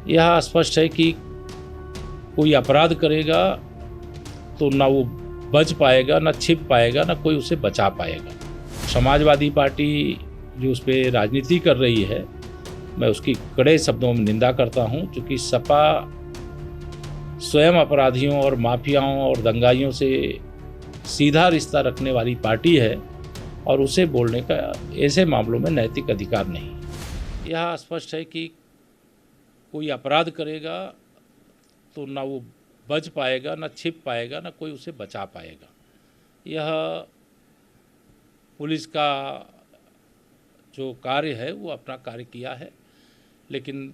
यह स्पष्ट है कि कोई अपराध करेगा तो ना वो बच पाएगा, ना छिप पाएगा, ना कोई उसे बचा पाएगा। समाजवादी पार्टी जो उस पर राजनीति कर रही है, मैं उसकी कड़े शब्दों में निंदा करता हूं, क्योंकि सपा स्वयं अपराधियों और माफियाओं और दंगाइयों से सीधा रिश्ता रखने वाली पार्टी है और उसे बोलने का ऐसे मामलों में नैतिक अधिकार नहीं। यह स्पष्ट है कि कोई अपराध करेगा तो ना वो बच पाएगा, ना छिप पाएगा, ना कोई उसे बचा पाएगा। यह पुलिस का जो कार्य है वो अपना कार्य किया है, लेकिन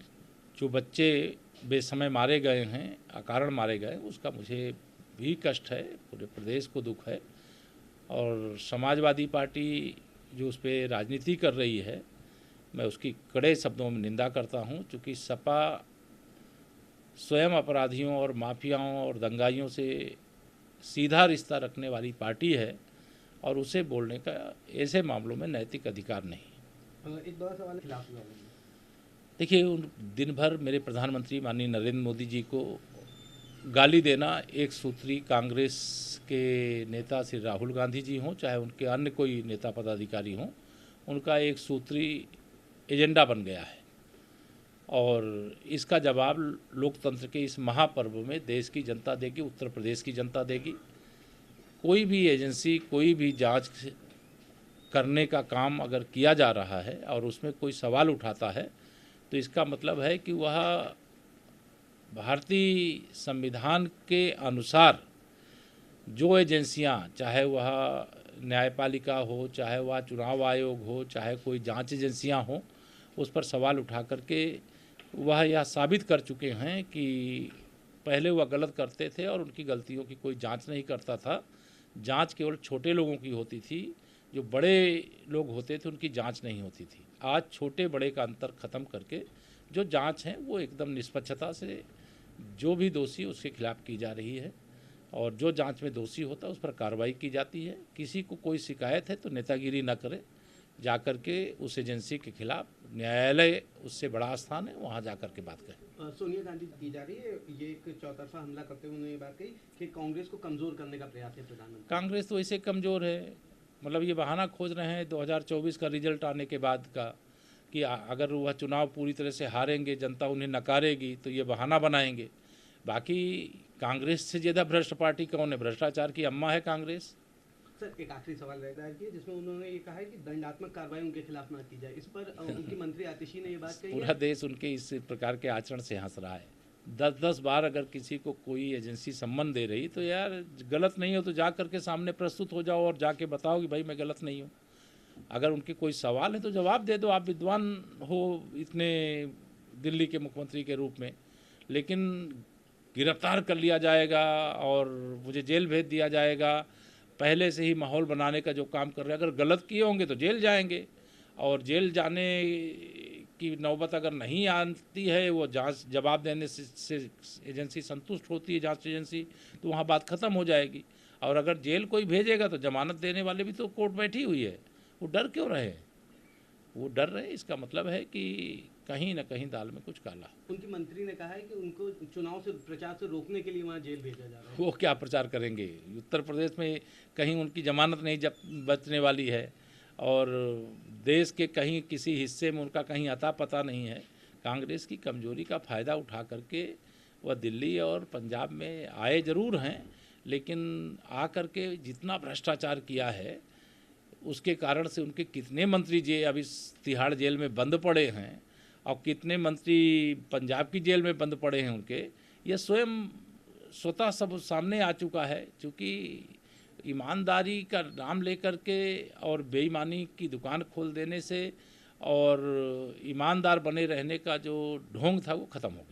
जो बच्चे बेसमय मारे गए हैं, अकारण मारे गए, उसका मुझे भी कष्ट है, पूरे प्रदेश को दुख है। और समाजवादी पार्टी जो उस पर राजनीति कर रही है, मैं उसकी कड़े शब्दों में निंदा करता हूं, क्योंकि सपा स्वयं अपराधियों और माफियाओं और दंगाइयों से सीधा रिश्ता रखने वाली पार्टी है और उसे बोलने का ऐसे मामलों में नैतिक अधिकार नहीं। एक बड़ा सवाल खिलाफ हुआ। देखिए, दिन भर मेरे प्रधानमंत्री माननीय नरेंद्र मोदी जी को गाली देना एक सूत्री कांग्रेस के नेता श्री राहुल गांधी जी हों, चाहे उनके अन्य कोई नेता पदाधिकारी हों, उनका एक सूत्री एजेंडा बन गया है। और इसका जवाब लोकतंत्र के इस महापर्व में देश की जनता देगी, उत्तर प्रदेश की जनता देगी। कोई भी एजेंसी, कोई भी जांच करने का काम अगर किया जा रहा है और उसमें कोई सवाल उठाता है, तो इसका मतलब है कि वह भारतीय संविधान के अनुसार जो एजेंसियां, चाहे वह न्यायपालिका हो, चाहे वह चुनाव आयोग हो, चाहे कोई जांच एजेंसियां हों, उस पर सवाल उठा करके वह यह साबित कर चुके हैं कि पहले वह गलत करते थे और उनकी गलतियों की कोई जांच नहीं करता था। जांच केवल छोटे लोगों की होती थी, जो बड़े लोग होते थे उनकी जांच नहीं होती थी। आज छोटे बड़े का अंतर ख़त्म करके जो जांच है वो एकदम निष्पक्षता से जो भी दोषी उसके खिलाफ की जा रही है, और जो जांच में दोषी होता है उस पर कार्रवाई की जाती है। किसी को कोई शिकायत है तो नेतागिरी न करे, जाकर के उस एजेंसी के खिलाफ न्यायालय उससे बड़ा स्थान है, वहाँ जाकर के बात करें। सोनिया गांधी की जा रही है, ये एक चौतरफा हमला करते हुए उन्होंने ये बात कही कि कांग्रेस को कमज़ोर करने का प्रयास है प्रधानमंत्री। कांग्रेस तो ऐसे कमज़ोर है, मतलब ये बहाना खोज रहे हैं 2024 का रिजल्ट आने के बाद का, कि अगर वह चुनाव पूरी तरह से हारेंगे, जनता उन्हें नकारेगी, तो ये बहाना बनाएंगे। बाकी कांग्रेस से ज़्यादा भ्रष्ट पार्टी कौन है? भ्रष्टाचार की अम्मा है कांग्रेस। सर, एक आखिरी सवाल रहता है कि जिसमें उन्होंने ये कहा है कि दंडात्मक कार्रवाई उनके खिलाफ ना की जाए। इस पर उनकी मंत्री आतिशी ने ये बात कही है। पूरा देश उनके इस प्रकार के आचरण से हंस रहा है। 10-10 बार अगर किसी को कोई एजेंसी सम्मन दे रही, तो यार गलत नहीं हो तो जा करके सामने प्रस्तुत हो जाओ और जाके बताओ कि भाई मैं गलत नहीं हूँ। अगर उनके कोई सवाल है तो जवाब दे दो, आप विद्वान हो इतने दिल्ली के मुख्यमंत्री के रूप में। लेकिन गिरफ्तार कर लिया जाएगा और मुझे जेल भेज दिया जाएगा, पहले से ही माहौल बनाने का जो काम कर रहे हैं, अगर गलत किए होंगे तो जेल जाएंगे, और जेल जाने की नौबत अगर नहीं आती है, वो जांच जवाब देने से एजेंसी संतुष्ट होती है, जांच एजेंसी, तो वहाँ बात ख़त्म हो जाएगी। और अगर जेल कोई भेजेगा तो जमानत देने वाले भी तो कोर्ट बैठी हुई है, वो डर क्यों रहे? वो डर रहे, इसका मतलब है कि कहीं ना कहीं दाल में कुछ काला। उनकी मंत्री ने कहा है कि उनको चुनाव से प्रचार से रोकने के लिए वहाँ जेल भेजा जा रहा है। वो क्या प्रचार करेंगे? उत्तर प्रदेश में कहीं उनकी जमानत नहीं बचने वाली है, और देश के कहीं किसी हिस्से में उनका कहीं अता पता नहीं है। कांग्रेस की कमजोरी का फ़ायदा उठा करके वह दिल्ली और पंजाब में आए ज़रूर हैं, लेकिन आ करके जितना भ्रष्टाचार किया है उसके कारण से उनके कितने मंत्री अभी तिहाड़ जेल में बंद पड़े हैं, और कितने मंत्री पंजाब की जेल में बंद पड़े हैं उनके, यह स्वतः सब सामने आ चुका है। क्योंकि ईमानदारी का नाम लेकर के और बेईमानी की दुकान खोल देने से और ईमानदार बने रहने का जो ढोंग था वो ख़त्म हो गया।